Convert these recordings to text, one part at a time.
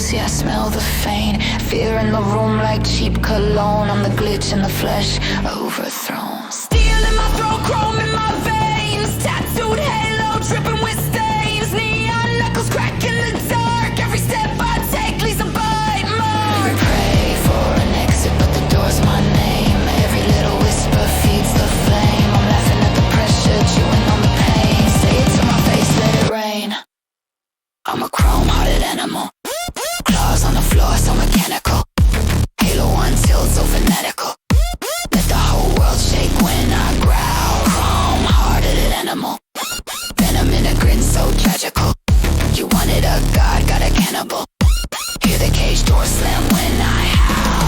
see I smell the faint. Fear in the room like cheap cologne. I'm the glitch in the flesh, overthrown. Steel in my throat, chrome in my veins. Tattooed halo, dripping with stains. Neon knuckles crack in the dark. Every step I take leaves a bite mark. Pray for an exit, but the door's my name. Every little whisper feeds the flame. I'm laughing at the pressure, chewing on the pain. Say it to my face, let it rain. I'm a chrome-hearted animal. Claws on the floor, so mechanical. Halo on tilt, so fanatical. Let the whole world shake when I growl. Chrome-hearted animal. Venom in a grin, so tragical. You wanted a god, got a cannibal. Hear the cage door slam when I howl.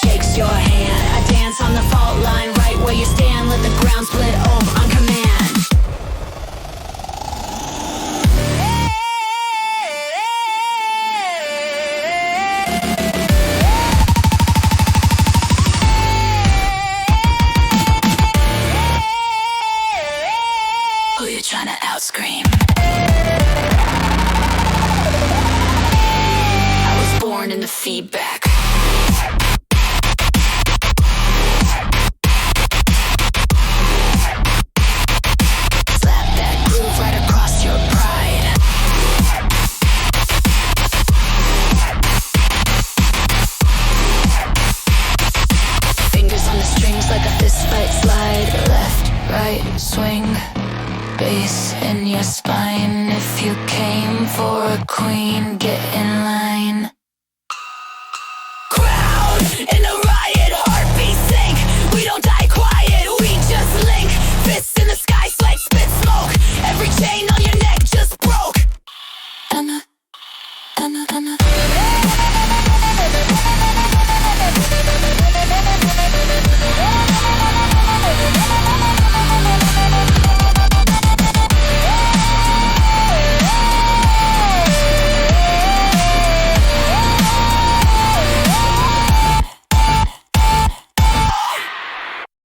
Shakes your hand. I dance on the fault line, right where you stand. Let the ground split open on command. Who you trying to outscream? I was born in the feedback. Like a fist fight slide. Left, right, swing. Bass in your spine. If you came for a queen, get in line.